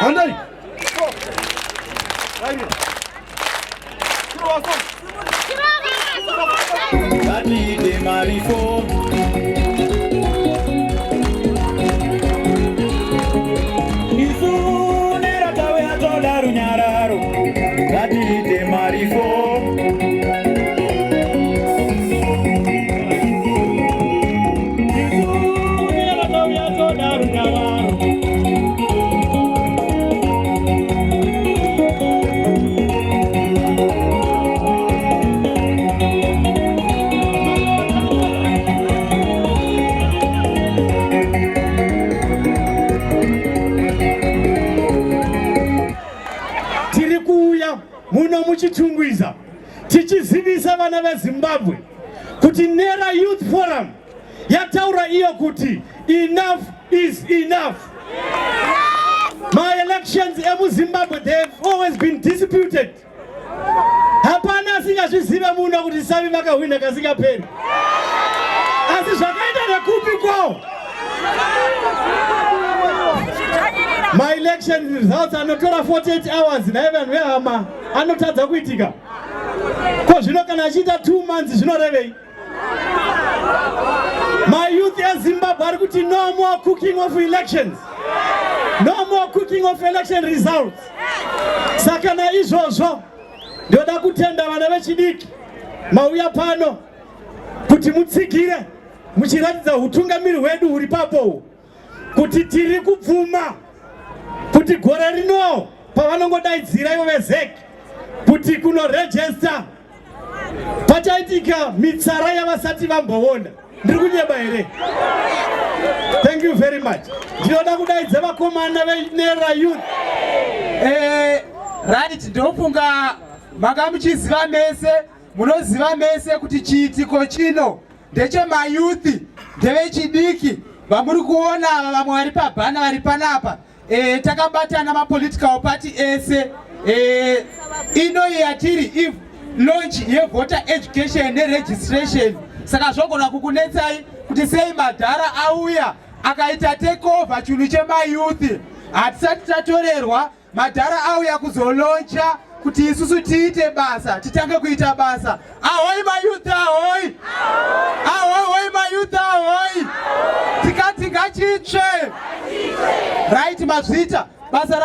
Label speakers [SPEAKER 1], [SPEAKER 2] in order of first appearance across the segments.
[SPEAKER 1] Andai. Muno Chitungwiza tichizivisa vana veZimbabwe kuti Nera Youth Forum yataura iyo kuti enough is enough. My elections in Zimbabwe, they've always been disputed. Hapana singazviziva muno kuti savi vakawina kasingaperi. Asi zvakaita nekupi kwao. My election results anotora 48 hours naevanhu vehama anotadza kuitika. Ko zvino kana achiita 2 months zvinorevei? My youth in Zimbabwe are kuti no more cooking of elections. No more cooking of election results. Saka naizvozvo ndoda kutenda vana vechidiki mauya pano kuti mutsigire muchiratidza utungamiri hwedu huri papo kuti tiri kubvuma kuti gore rino pavanongodaidzira ivo vezeki kuti kuno register pachaitika mitsara yavasati vamboona. Ndiri kunyeba here? Thank you very much. Ndinoda kudaidza vakomana veNera Youth.
[SPEAKER 2] Right, ndofunga makamuchiziva mese, munoziva mese kuti chiitiko chino ndeche mayuthi ndevechidiki vamuri kuona vamwe vari pabhana vari panapa. Takabatana mapolitical party ese ino yatiri launch yevoter education neregistration. Saka zvogona kukunetsai kuti sei madhara auya akaita takeover chinhu chemayuthi. Hatisati tatorerwa madhara auya kuzoloncha kuti isusu tiite basa, titange kuita basa. Ahoi mayuthi ahoi! Ahoi mayuthi ahoi! Tikati ngachitsve! Right mazvita basa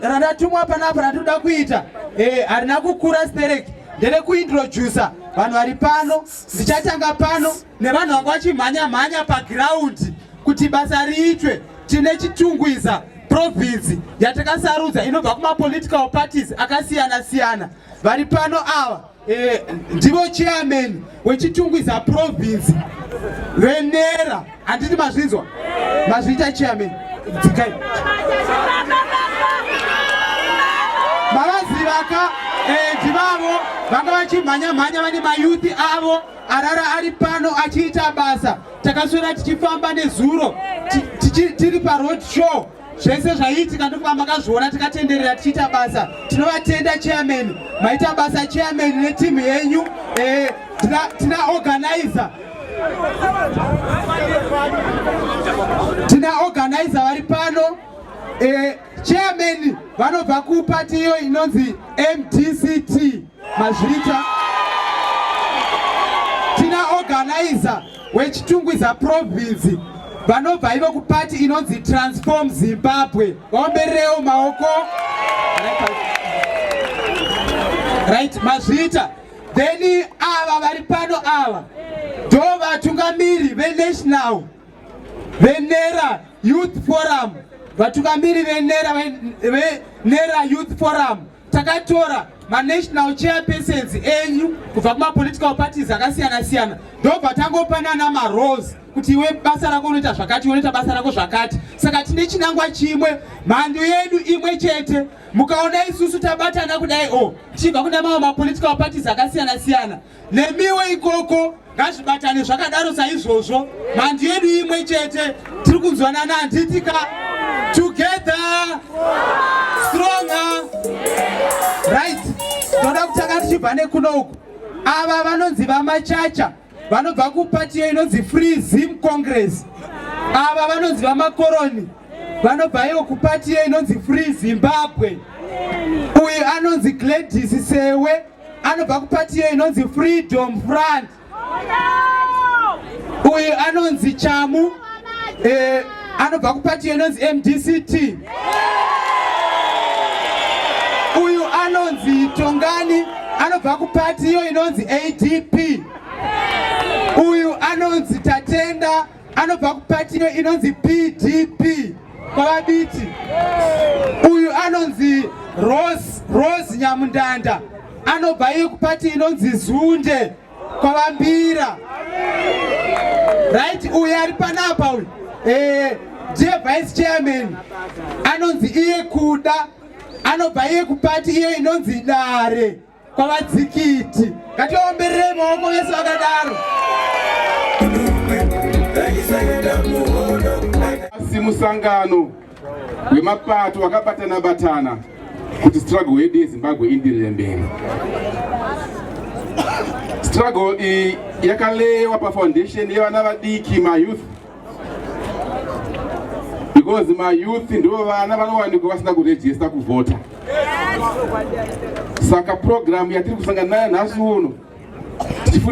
[SPEAKER 2] randatumwa panapa ratoda kuita harina kukura stereki ndere kuintroducer vanhu vari pano. Ndichatanga pano nevanhu vanga vachimhanya paground kuti basa riitwe. Tine Chitungwiza province yatakasarudza inobva kumapolitical parties akasiyana siyana. Vari pano ava ndivo chairman weChitungwiza province veNera. Handiti mazvinzwa? Mazvita chairman. Dzikai. Mavazivaka ndivavo vanga vachimhanya vane mayuthi avo arara ari pano achiita basa. Takaswera tichifamba nezuro tiri paroad show. Zvese zvaiitika ndokuva makazviona tikatenderera tichiita basa. Tinovatenda chairman, maita basa chairman netimu yenyu. Tina organizer vari pano. Chairman vanobva kupati iyo inonzi MDCT mazvita. Tina organizer weChitungwiza province vanobva ivo kupati inonzi Transform Zimbabwe. Vaombererewo maoko. Right mazvita. Then ava vari pano ava ndo vatungamiri veNational veNera Youth Forum. Vatungamiri veNera Youth Forum takatora national chairpersons enyu kubva kumapolitical parties akasiyana siyana. Ndobva tangopanana maroles kuti iwe basa rako unoita zvakati, unoita basa rako zvakati. Saka tine chinangwa chimwe, mhando yedu imwe chete. Mukaona isusu tabatana kudai tichibva kune mamwe mapolitical parties akasiyana siyana, nemiwe ikoko ngazvibatane zvakadaro saizvozvo. Mhando yedu imwe chete, tiri kunzwanana. Handitika together stronger. Right, toda kutanga tichibva nekunoku. Ava vanonzi vamachacha vanobva kupati inonzi Free Zim Congress. Ava vanonzi vamakoroni vanobvayo kupati iyo inonzi Free Zimbabwe. Uyu anonzi Gladys Sewe anobva kupati iyo inonzi Freedom Front. Uyu anonzi Chamu anobva kupati iyo inonzi MDCT. Uyu anonzi Tongani anobva kupati iyo inonzi ADP. Uyu anonzi Tatenda anobva kupati iyo inonzi PDP kwavabiti. Uyu anonzi Rose Nyamundanda anobva iyo kupati inonzi Zunde kwavambira. Right, uyu ari panapa uyu ndiye vice chairman anonzi iye Kuda anobva iye kupati iyo inonzi Dare kwavadzikiti. Ngatiomberere maoko vese vakadaro.
[SPEAKER 3] Musangano wemapato wakabatana kuti struggle yedu yeZimbabwe indirire mberi. Struggle iyi yakalewa pafoundation yevana vadiki mayouth, because mayouth ndivo vana vanowanikwa vasina kuregister kuvhota. Saka program yatiri kusangana nayo nhasi uno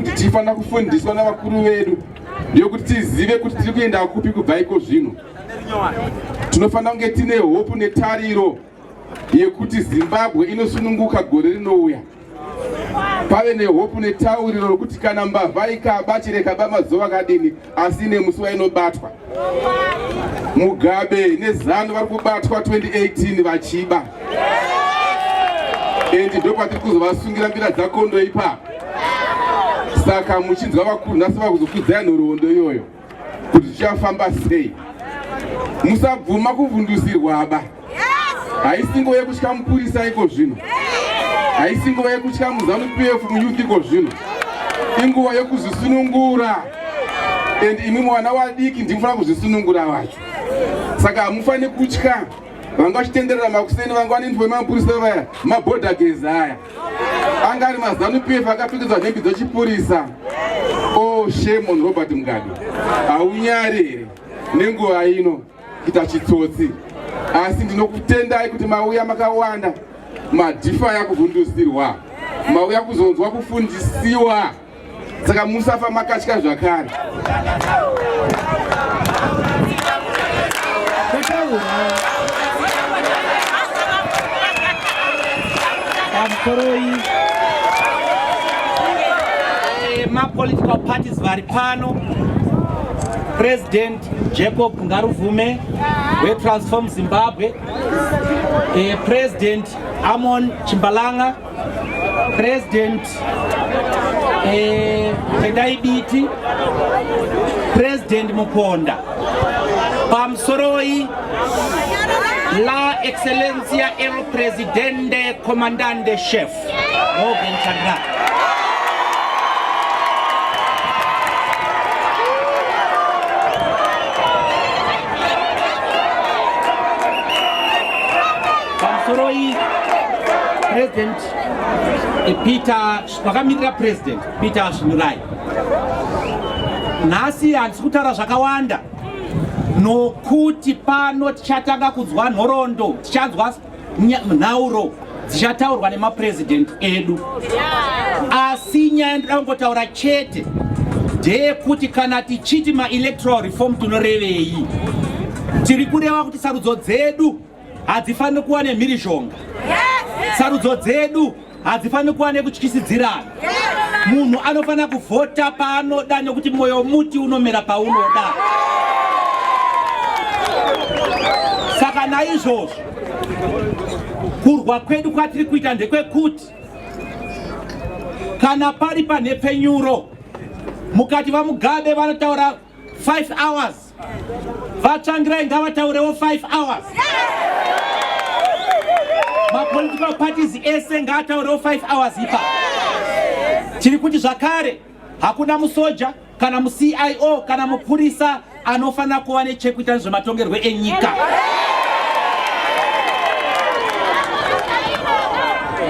[SPEAKER 3] tichifanira kufundiswa navakuru vedu ndeyokuti tizive kuti tiri kuenda kupi kubva iko zvino. Tinofanira kunge tine hope netariro yekuti Zimbabwe inosununguka gore rinouya. Pave nehope netauriro rokuti kana mbavha ikaba chirekaba mazuva akadini asi nemusi wainobatwa. Mugabe neZanu vari kubatwa 2018 vachiba. Endi ndokwatiri kuzovasungira mbira dzakondo ipapo. Saka muchinzwa vakuru nhasi vakuzokudzai nhoroondo iyoyo kuti tichafamba sei. Musabvuma kuvhundusirwaba. Haisi nguva yekutya mupurisa iko zvino. Haisi nguva yekutya muzanu PF muyouth iko zvino. Inguva yekuzvisunungura. And imi mwana wadiki ndimufana kuzvisunungura vacho. Saka hamufani kutya. Vanga vachitenderera makuseni vanga vanendwa mapurisa vaya mabhodha gezi aya. Anga ari mazanu PF akapfekedzwa hembe dzechipurisa. Oh, shame on Robert Mugabe. Haunyarere nenguva ino kita chitsotsi. Asi ndinokutendai kuti mauya makawanda, madhifa yakuvhundusirwa, mauya kuzonzwa kufundisiwa. Saka musafa makatya zvakare.
[SPEAKER 1] Ma political parties vari pano, President Jacob Ngaruvume weTransform Zimbabwe, President Amon Chimbalanga, President Tedaibiti, President Muponda. Pamsoroi La Excellencia el Presidente Comandante Chef Morgan Chandra. President Peter vakamirira President Peter Shmurai. Nhasi handisi kutaura zvakawanda nokuti pano tichatanga kunzwa nhoroondo, tichanzwa nhauro dzichataurwa nemapresident edu. Asi nyaya ndinoda kungotaura chete ndeyekuti kana tichiti ma-electoral reform tinorevei. Tiri kureva kuti sarudzo dzedu hadzifaniri kuva nemhirizhonga. Sarudzo dzedu hadzifaniri kuva nekutyisidzirana. Munhu anofanira kuvhota paanoda nekuti mwoyo muti unomera paunoda. Saka naizvozvo kurwa kwedu kwatiri kuita ndekwekuti kana pari panhepfenyuro mukati vaMugabe vanotaura 5 hours, vaTsvangirai ngavataurewo 5 hours. Ma-political parties ese ngaataurewo 5 hours ipa. Tiri kuti zvakare hakuna musoja kana mu-CIO kana mupurisa anofanira kuva nechekuita nezvematongerwo enyika.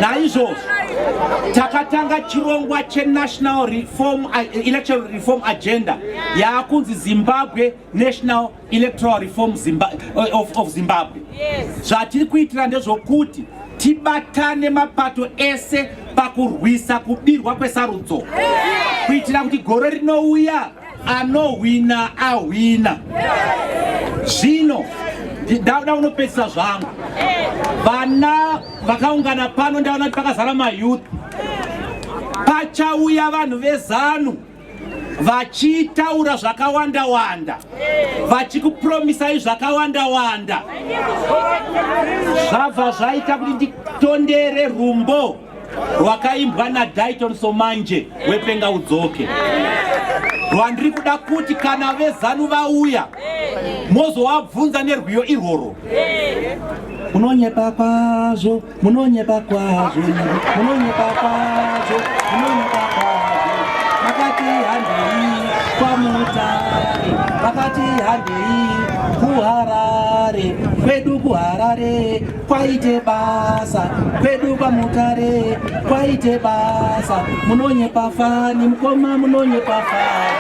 [SPEAKER 1] Naizvozvo
[SPEAKER 4] takatanga chirongwa chenational reform electoral reform agenda yakunzi Zimbabwe National Electoral Reform of Zimbabwe. Zvatiri kuitira ndezvokuti tibatane mapato ese pakurwisa kubirwa kwesarudzo kuitira kuti gore rinouya anohwina ahwina. Zvino ndauda unopedzisa zvangu vana vakaungana pano ndaona kuti pakazara mayouth pachauya vanhu vezanu vachitaura zvakawanda wanda vachikupromisai zvakawanda wanda zvabva zvaita kuti nditondere rumbo rwakaimbwa naDayton Somanje wepenga udzoke rwandiri kuda kuti kana vezanu vauya mozovabvunza nerwiyo irworo munonyepa kwazvo munonyepa kwazvo munonyepa kwazvo munonyepa kwazvo vakati handei kwamutare vakati handei kuHarare kwedu kuHarare kwaite basa kwedu kwamutare kwaite basa munonyepa fani mukoma munonyepa fani.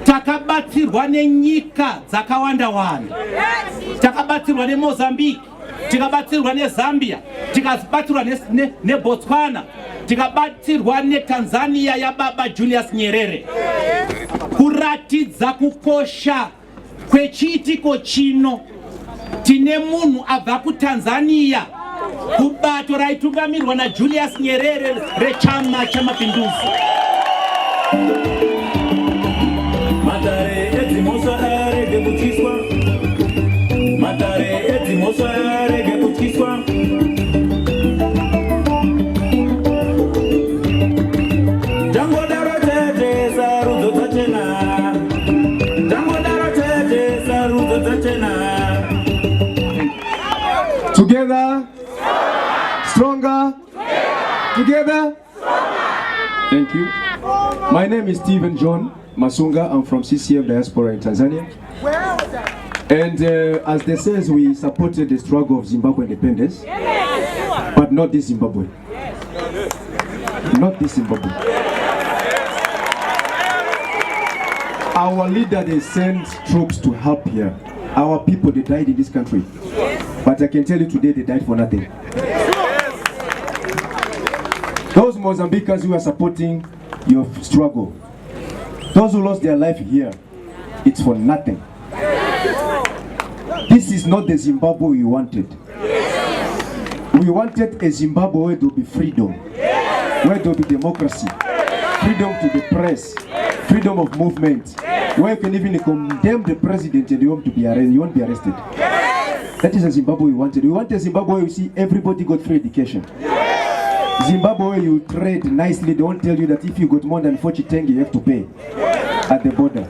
[SPEAKER 4] Takabatsirwa nenyika dzakawanda wanda. Takabatsirwa neMozambique, tikabatsirwa neZambia, tikabatsirwa neBotswana, tikabatsirwa neTanzania yaBaba Julius Nyerere. Kuratidza kukosha kwechiitiko chino tine munhu abva kuTanzania kubato raitugamirwa naJulius Nyerere rechama chamapinduzi. Matare edimosa arege kuchiswa Matare edimosa arege kuchiswa Jango daro tete sarudo tachena Jango daro tete sarudo tachena.
[SPEAKER 5] Together stronger together. Thank you. My name is Stephen John Masunga. I'm from CCM Diaspora in Tanzania. And as they says, we supported the struggle of Zimbabwe independence, but not this Zimbabwe. Not this Zimbabwe. Our leader, they sent troops to help here. Our people, they died in this country. But I can tell you today, they died for nothing. Those Mozambicans who are supporting your struggle, those who lost their life here, it's for nothing. This is not the Zimbabwe we wanted. We wanted a Zimbabwe where there will be freedom, where there will be democracy, freedom to the press, freedom of movement, where you can even condemn the president and you won't be arrested. That is a Zimbabwe we wanted. We want a Zimbabwe where you see everybody got free education. Zimbabwe where you trade nicely, they won't tell you that if you got more than 40 tenge you have to pay at the border.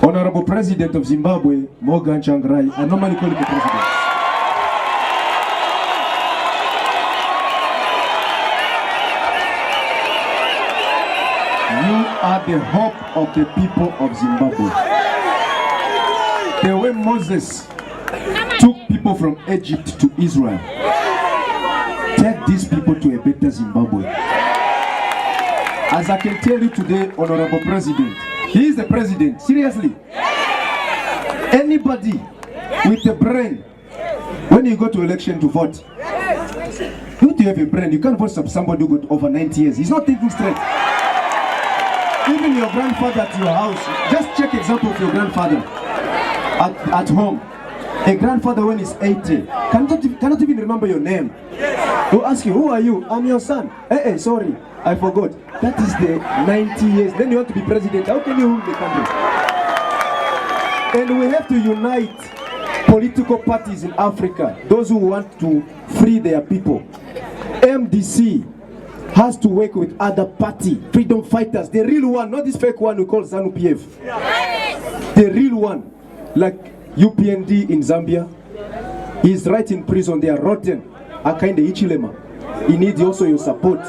[SPEAKER 5] Honorable President of Zimbabwe, Morgan Tsvangirai, I normally call him the president. You are the hope of the people of Zimbabwe. The way Moses took people from Egypt to Israel, take these people to a better Zimbabwe. As I can tell you today, Honorable President, he is the president, seriously. Anybody with a brain, when you go to election to vote, you do have a brain, you can't vote for somebody who got over 90 years. He's not thinking straight. Even your grandfather at your house, just check example of your grandfather at home. A grandfather when he's 80 cannot even remember your name. He'll ask you, who are you? I'm your son. Hey, sorry, I forgot. That is the 90 years. Then you want to be president. How can you rule the country? And we have to unite political parties in Africa, those who want to free their people. MDC has to work with other party, freedom fighters, the real one, not this fake one we call ZANU-PF. The real one, like UPND in Zambia. He's right in prison, they are rotten. Akainde Ichilema. He needs also your support.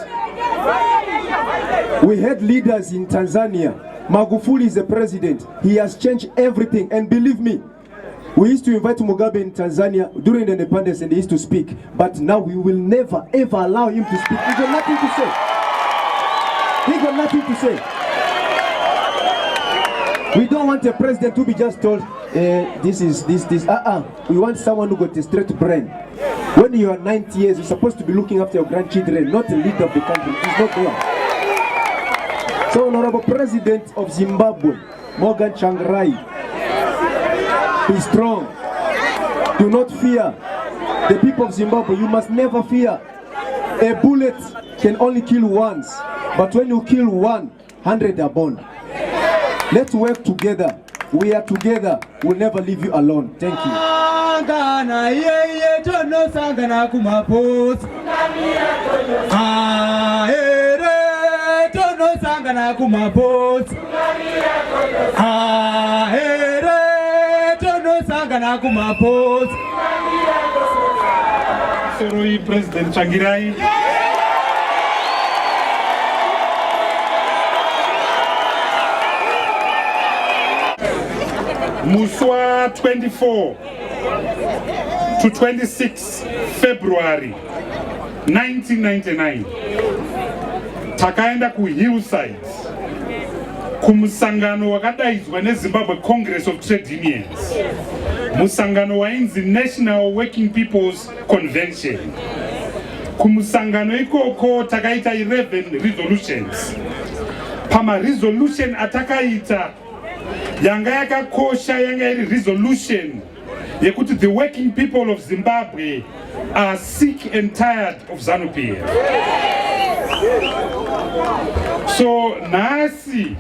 [SPEAKER 5] We had leaders in Tanzania. Magufuli is the president. He has changed everything. And believe me, We used to invite Mugabe in Tanzania during the independence and he used to speak. But now we will never ever allow him to speak. He got nothing to say. He got nothing to say. We don't want a president to be just told, this. We want someone who got a straight brain. When you are 90 years, you're supposed to be looking after your grandchildren, not the leader of the country. He's not there. So, Honorable President of Zimbabwe, Morgan Tsvangirai, be strong. Do not fear. The people of Zimbabwe, you must never fear. A bullet can only kill once, but when you kill 100 are born. Let's work together. We are together. We'll never leave you alone. Thank you.
[SPEAKER 6] Sorry, President Tsvangirai. Muswa 24 to 26 February 1999 takaenda ku hillside kumusangano wakadaidzwa neZimbabwe Congress of Trade Unions, musangano wainzi National Working People's Convention. Kumusangano ikoko takaita 11 resolutions. Pama resolution atakaita yanga yakakosha yanga iri resolution yekuti the working people of Zimbabwe are sick and tired of ZANU-PF. So nasi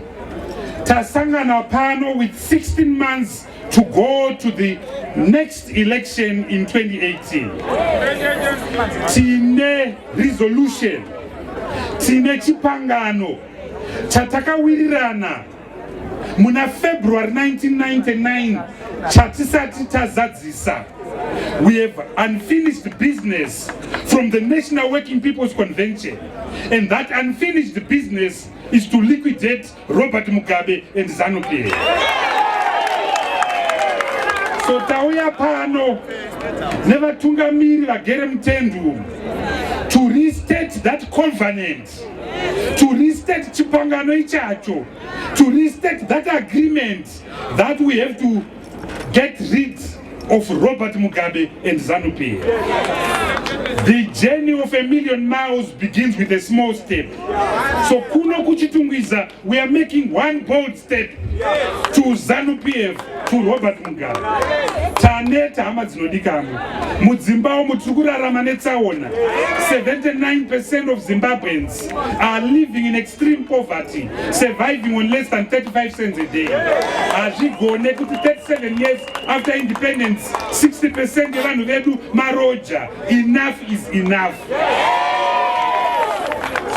[SPEAKER 6] tasangana pano with 16 months to go to the next election in 2018. Tine resolution, tine chipangano chatakawirirana muna February 1999 chatisati tazadzisa. We have unfinished business from the National Working People's Convention, and that unfinished business is to liquidate Robert Mugabe and ZANU-PF. So tauya pano nevatungamiri vagere mutendum to restate that covenant, to restate chipangano ichacho, to restate that agreement that we have to get rid of Robert Mugabe and ZANU-PF. The journey of 1,000,000 miles begins with a small step. So kuno kuchitungwiza, we are making one bold step to ZANU-PF, to Robert Mugabe. Taneta hama dzinodikamo. Mudzimbao mutsukurarama netsaona. 79% of Zimbabweans are living in extreme poverty, surviving on less than 35 cents a day. Azvigone kuti 37 years after independence, 60% yevanhu vedu maroja. Enough is enough.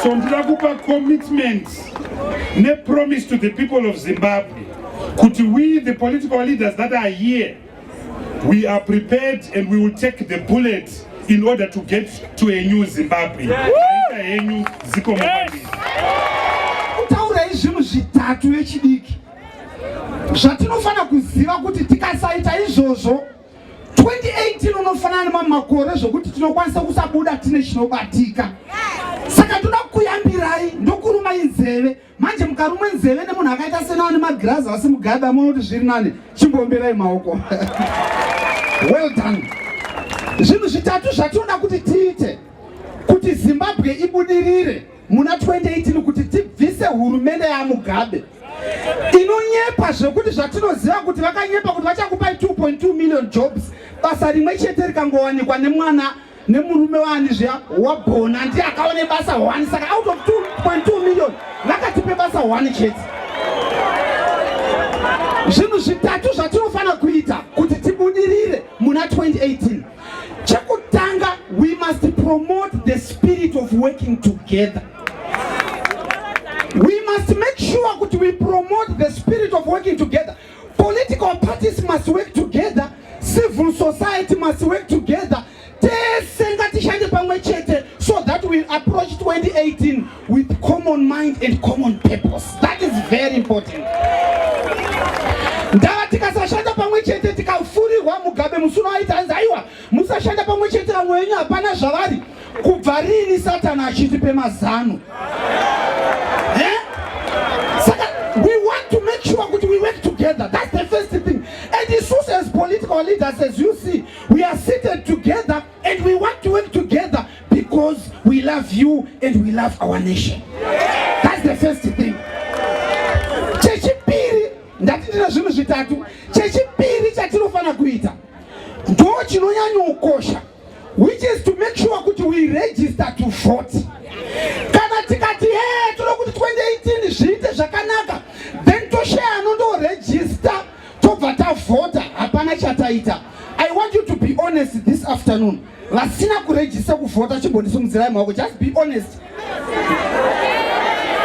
[SPEAKER 6] So ndira kupa commitment ne promise to the people of Zimbabwe kuti we, the political leaders that are here, we are prepared and we will take the bullet in order to get to a new Zimbabwe.
[SPEAKER 2] Kutaura izvinhu zvitatu vechidiki zvatinofana kuziva kuti tikasaita izvozvo 2018 unofanana nemamakore zvokuti tinokwanisa kusabuda tine chinobatika. Saka toda kuyambirai ndokuruma inzeve. Manje mukaruma nzeve nemunhu akaita senawo nemagirazi asi Mugabe amunoti zviri nani, chimbomberai maoko. Well done. Zvinhu zvitatu zvatinoda kuti tiite kuti Zimbabwe ibudirire muna 2018 kuti tibvise hurumende yaMugabe inonyepa zvekuti zvatinoziva kuti vakanyepa kuti vachakupai 2.2 million jobs, basa rimwe chete rikangowanikwa nemwana nemurume wani zviya wabhona ndiye akaone basa 1. Saka out of 2.2 million vakatipe basa 1 chete. Zvinhu zvitatu zvatinofana kuita kuti tibudirire muna 2018. Chekutanga, we must promote the spirit of working together. We must make sure that we promote the spirit of working together. Political parties must work together. Civil society must work together. So that we approach 2018 with common mind and common purpose. That is very important. Ndava tikasashanda pamwe chete tikafurirwa
[SPEAKER 7] musuno aita anzaiwa musashanda pamwe chete amwenyu hapana zvavari kubva rini Satani achitipe mazano. Saka we want to make sure that we work together. That's the first thing. And Jesus as political leaders, as you see, we are seated together and we want to work together because we love you and we love our nation. That's the first thing. Chechipiri ndatina zvinhu zvitatu. Chechipiri chatinofana kuita ndo chinonyanya ukosha, which is to make sure that we register to vote. Kana tikati tinoda kuti 2018 zviite zvakanaka, then toshaya nondo register tobva tavhota hapana chataita. I want you to be honest this afternoon. Vasina kuregister kuvhota chimbondisimudzirai maoko. Just be honest.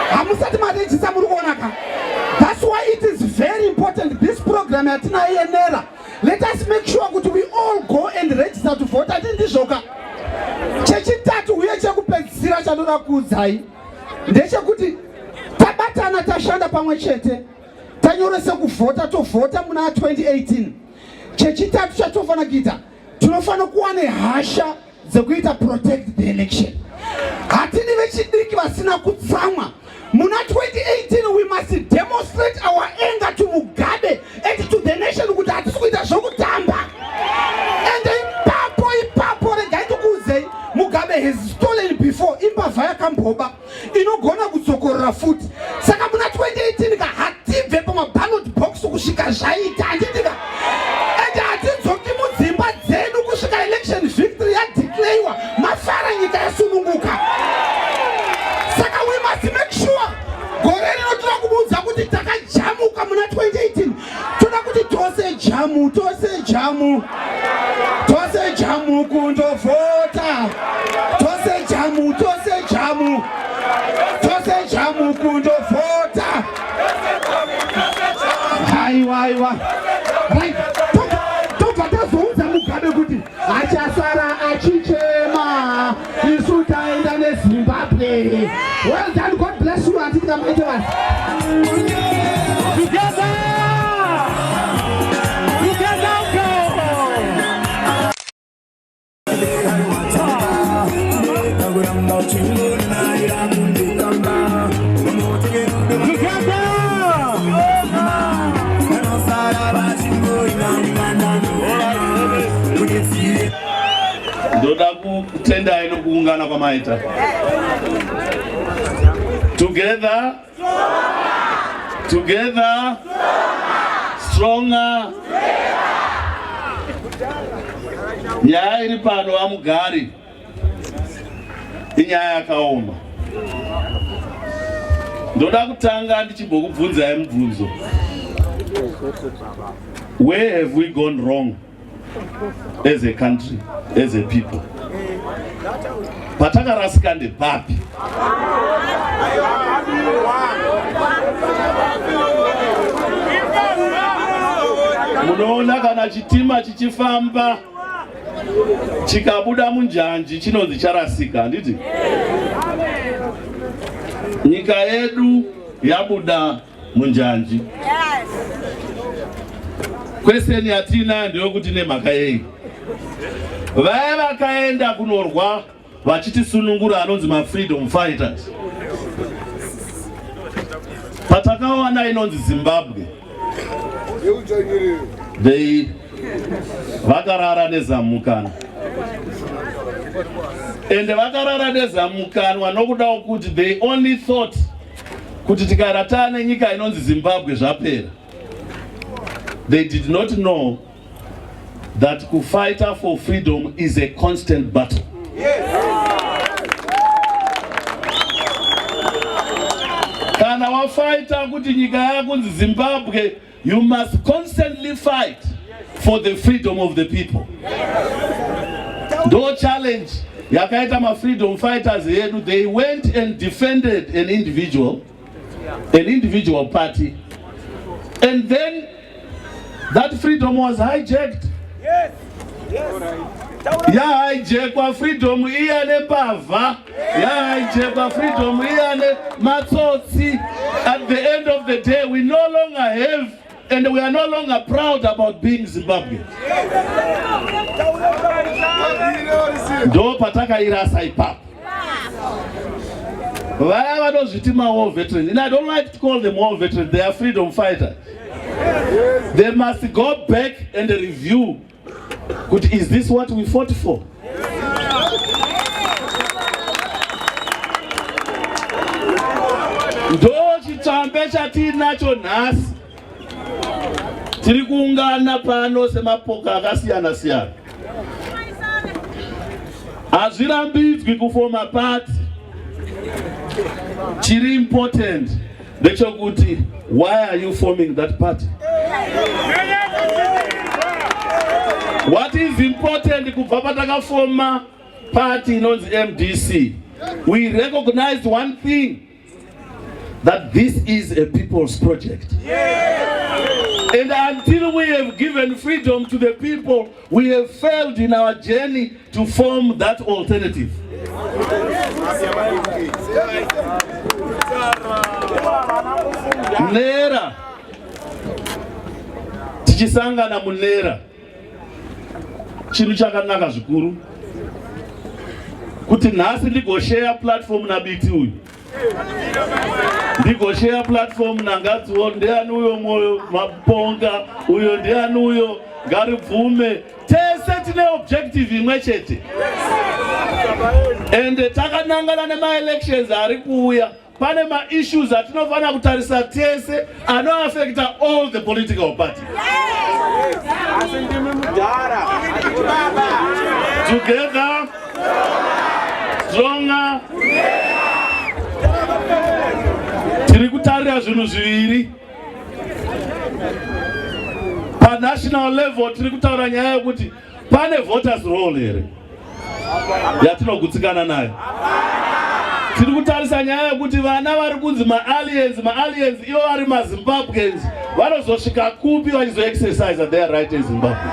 [SPEAKER 7] Hamusati maregister muri kuonaka. That's why it is very important this program yatina Nera. Let us make sure that we all go and register to vote. Atindishoka. Chechitatu uye chekupedzisira chanoda kuudzai ndechekuti tabatana tashanda pamwe chete tanyorese kuvhota tovhota muna 2018. Chechitatu chatofana kuita tinofana kuva nehasha dzekuita protect the election. Hatini vechidiki vasina kutsamwa. Muna 2018 we must demonstrate our anger to Mugabe and to the nation kuti hatisi kuita zvokutamba. And ipapo regai tikuudzei Mugabe has stolen before. Imbavha yakamboba inogona kudzokorera futi. Saka muna 2018 ka hatibve pamaballot box kusvika zvaita handidika. And hatidzoki mudzimba dzedu kusvika election victory yadeclarewa mafara nyika yasununguka. Saka we must make sure gore rino toda kubudza kuti takajamuka muna 2018. Toda kuti tose jamu kundovhota. Tose jamu kundovhota. Haiwa. Right. Tobva tazoudza Mugabe kuti achasara achichema isu taenda neZimbabwe. Well done, God bless you. Atika maite vanhu. Together go.
[SPEAKER 8] Ndoda kutenda ino kuungana kwa maita. Together, stronger. Nyaya iri pano vaMugari inyaya yakaoma. Ndoda kutanga ndichimbokubvunzai mubvunzo. Where have we gone wrong as a country, as a people? Patakarasika ndepapi? Munoona kana chitima chichifamba chikabuda munjanji chinonzi charasika, handiti? Nyika yedu yabuda munjanji. Question yatina ndeyokuti nemhaka yei? Vaya vakaenda kunorwa vachitisunungura anonzi ma-freedom fighters. Patakawana inonzi Zimbabwe. Vakarara nezamukana. And vakarara nezamukanwa nokuda kuti they only thought kuti tikaratane nyika inonzi Zimbabwe zvapera. They did not know that to fight for freedom is a constant battle. Kana wafighta kuti nyika yako nzi Zimbabwe, you must constantly fight for the freedom of the people. No challenge. Yakaita ma freedom fighters yedu, they went and defended an individual party, and then that freedom was hijacked. Yes. Ya hijackwa freedom iyane pava. Ya hijackwa freedom iyane matsotsi. At the end of the day, we no longer have and we are no longer proud about being Zimbabwe. Ndo pataka irasa ipapo. Vaya vanozviti war veterans, and I don't like to call them war veterans, they are freedom fighters. They must go back and review, is this what we fought for? Ndo chitambe chatinacho nhasi. Tiri kuungana pano semapoka akasiyana siyana. Hazvirambidzwi kufoma party. Chiri important ndechekuti, why are you forming that party? What is important kubva patakafoma party inonzi MDC? We recognized one thing, that this is a people's project. And until we have given freedom to the people, we have failed in our journey to form that alternative. Nera, tichisangana munera, chinhu chakanaka zvikuru kuti nhasi ndigoshare platform nabiti uyu, ndigoshare platform nangadziwo, ndiani uyo Moyo Maponga, uyo ndiani uyo Ngaribvume, tese tine objective imwe chete. And takanangana nema-elections ari kuuya, pane ma-issues atinofana kutarisa tese anoaffecta all the political parties. Together, stronger. Tiri kutarira zvinhu zviviri. Pa national level tiri kutaura nyaya yekuti pane voters roll here yatinogutsikana nayo. Tiri kutarisa nyaya yekuti vana vari kunzi ma-aliens ivo vari ma-Zimbabweans vanozosvika kupi vachizo-exercise their right in Zimbabwe.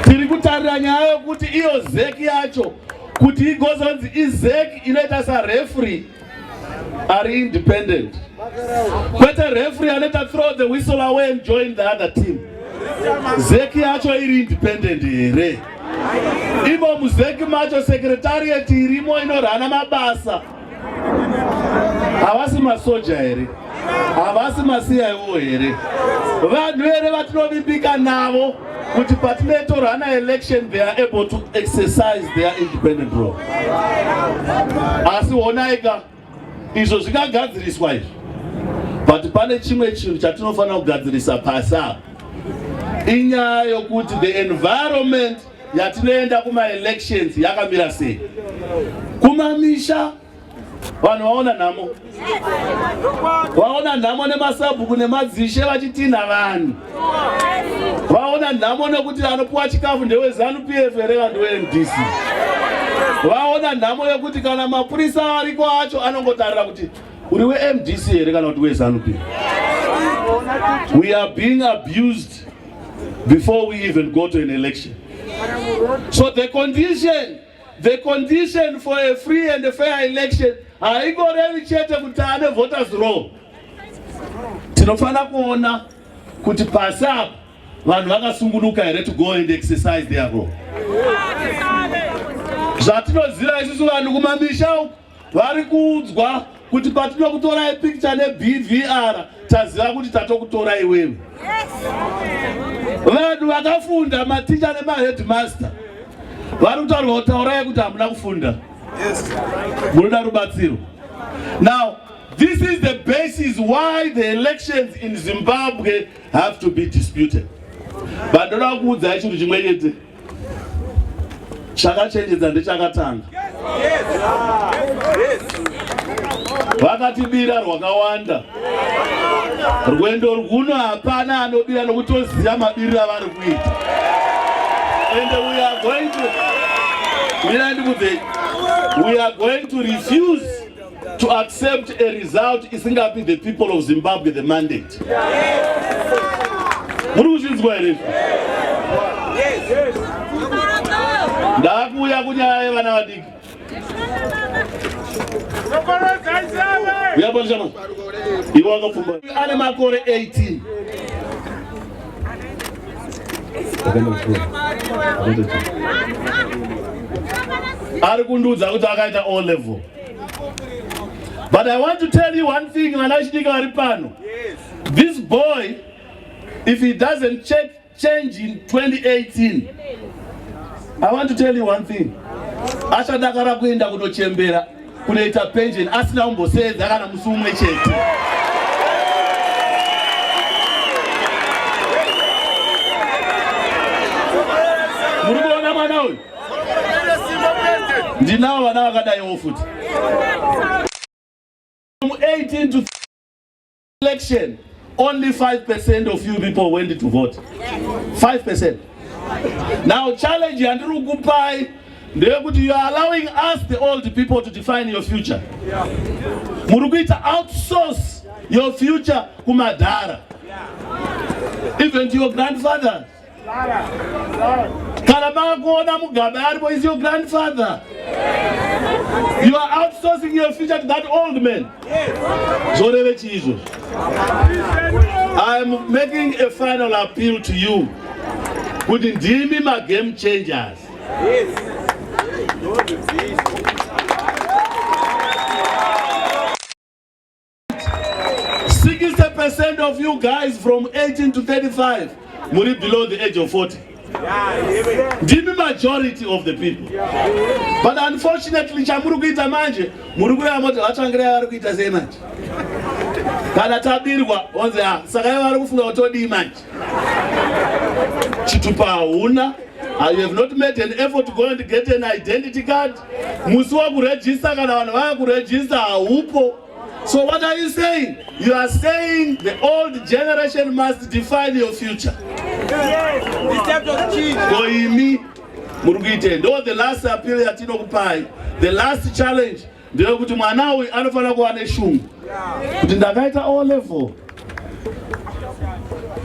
[SPEAKER 8] Tiri kutarira nyaya yekuti iyo zeki yacho kuti igozonzi izeki inoita sa-referee ari independent. Kwete referee anoita throw the whistle away and join the other team. Zeki yacho iri independent here. Imo muzeki macho secretariat irimo inorana mabasa. Havasi masoja here. Havasi ma-CIO here. Vanhu here vatinovimbika navo kuti patinotorana election they are able to exercise their independent role. Asi onaika izvo zvikagadziriswa izvi, but pane chimwe chinhu chatinofanira kugadzirisa pasi apa. Inyaya yokuti the environment yatinoenda kuma-elections yakamira sei. Kumamisha vanhu vaona nhamo, vaona nhamo nemasabhuku nemadzishe vachitinha vanhu, vaona nhamo nekuti anopuwa chikafu ndeweZANU-PF here vanhu veMDC, vaona nhamo yekuti kana mapurisa ariko acho anongotarira kuti uri weMDC here kana kuti weZANU-PF. We are being abused before we even go to an election. So the condition for a free and a fair election haingorevi chete kuti ane voters roll. Tinofana kuona kuti pasi apa vanhu vakasungunuka here to go and exercise their role. Zvatinoziva isusu vanhu kumamisha vari kuudzwa kuti patinokutorai picture neBVR taziva kuti tatokutora iwewe. Vanhu vakafunda, maticha nema-headmaster vari kutaurwa kutaurai kuti hamuna kufunda, munoda rubatsiro. Now, this is the basis why the elections in Zimbabwe have to be disputed. But ndoda kuudzai chinhu chimwe chete, chakachenjedza ndechakatanga. Vakatibira rwakawanda. Rwendo rwuno hapana anobira nokuti toziva mabiriro avari kuita. And we are going to refuse to accept a result isingapi the people of Zimbabwe the mandate. Muri kuzvinzwa here? Ndakuuya kunyaya yevana vadiki. Ivo vakapfumba ane makore 18. Ari kundudza kuti akaita O level. But I want to tell you one thing, this boy, if he doesn't change in 2018, I want to tell you one thing. Achadakara kuenda kunochembera kunoita pension asina umbosedza kana musi umwe chete. Muri kuona mwana uyu? Ndinawo vana vakadaiwo futi. From 18 to election, only 5% of you people went to vote. 5%. Now challenge yandiri kukupai ndeyekuti you are allowing us the old people to define your future. Muri kuita outsource your future kumadhara. Even to your grandfather. Kana makakuona Mugabe aripo is your grandfather. You are outsourcing your future to that old man. I am making a final appeal to you. Kuti ndimi ma game changers. 60% of you guys from 18 to 35 muri below the age of 40. Ndimi majority of the people. But unfortunately, chamuri kuita manje, muri kuya moti vatsvangira vari kuita sei manje. Kana tabirwa, onzi saka vari kufunga kutodii manje. Chitupa hauna. You have not made an effort to go and get an identity card. Musi wa kuregister kana vanhu vaya kuregister haupo. So what are you saying? You are saying the old generation must define your future. Koimi murugite ndo the last appeal yatinokupai. The last challenge ndio kuti mwana uyu anofana kuva neshungu. Kuti ndakaita O level.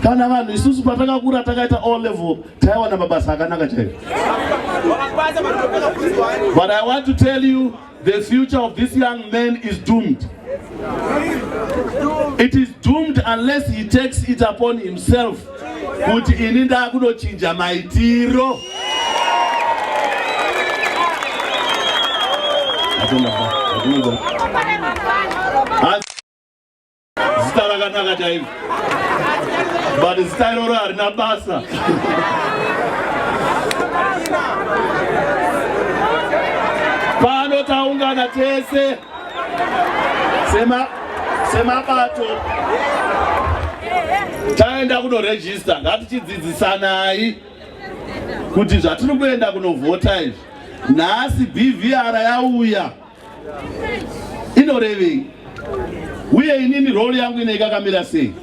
[SPEAKER 8] Kana vanhu isusu patakakura takaita O level taiwana mabasa akanaka chaizvo. But I want to tell you the future of this young man is doomed. It is doomed unless he takes it upon himself. Kuti ini ndakunochinja maitiro. Zita rakanaka chaizvo. But zita iroro harina basa. Pano taungana tese semabato taenda kunoregister ngatichidzidzisanai kuti zvatiri kuenda kunovhota izvi nhasi BVR yauya inorevei uye inini role yangu ine ikakamira sei.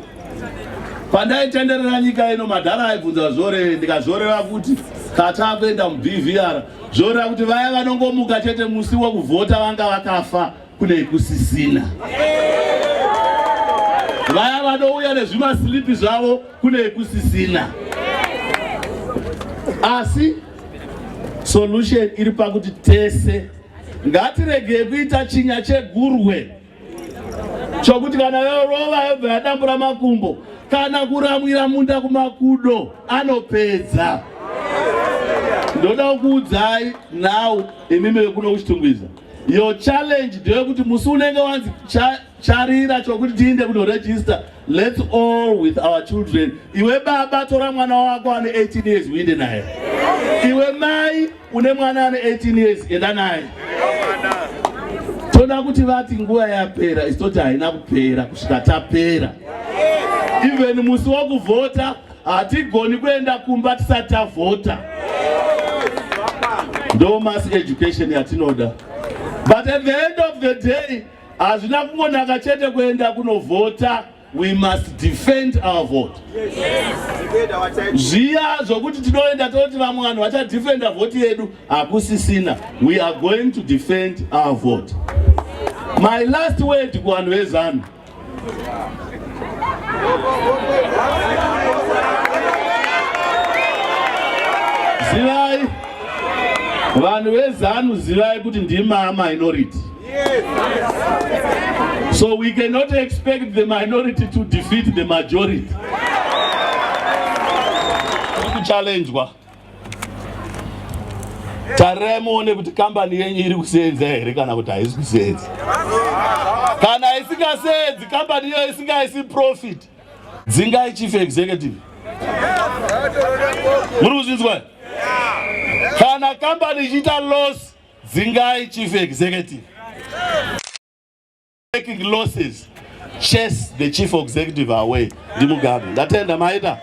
[SPEAKER 8] Pandaitenderera nyika ino madhara aibvunza zoreve ndikazoreva kuti katakuenda muBVR zoreva kuti vaya vanongomuka chete musi wekuvhota vanga vakafa kune kusisina. Vaya vanouya nezvimasilipi zvavo kune kusisina. Asi solution iri pakuti tese ngatirege kuita chinya chegurwe chokuti kana yorova yobva yadambura makumbo kana kuramwira munda kumakudo anopedza. Ndoda kuudzai now imimi vekuno kuchitungwiza. Your challenge ndeyekuti musi unenge wanzi charira chokuti tiinde kunoregister. Let's all with our children. Iwe baba tora mwana wako ane 18 years uinde naye. Iwe mai une mwana ane 18 years enda naye. Toda kuti vati nguva yapera isitoti haina kupera kusvika tapera. Even musi wokuvhota hatigoni kuenda kumba tisati tavhota. Ndo mass education yatinoda. But at the end of the day, hazvina kungonaka chete kuenda kunovhota. We must defend our vote. Zviya zvokuti tinoenda toti vamwe vanhu vachadefenda vote yedu hakusisina. We are going to defend our vote. My last word kuvanhu vezanu. Zivai, vanhu vezanu zivai kuti ndima minority. So we cannot expect the minority to defeat the majority. kuchallengewa. Tarirai muone kuti kambani yenyu iri kusenza here kana kuti haisi kusenza. Kana isingasenzi, kambani iyo isingaisi profit, dzingai chief executive. Muri kuzvinzwa? Kana kambani ichiita loss, dzingai chief executive. Making losses, chase the chief executive away. Ndimugabe. Ndatenda maita.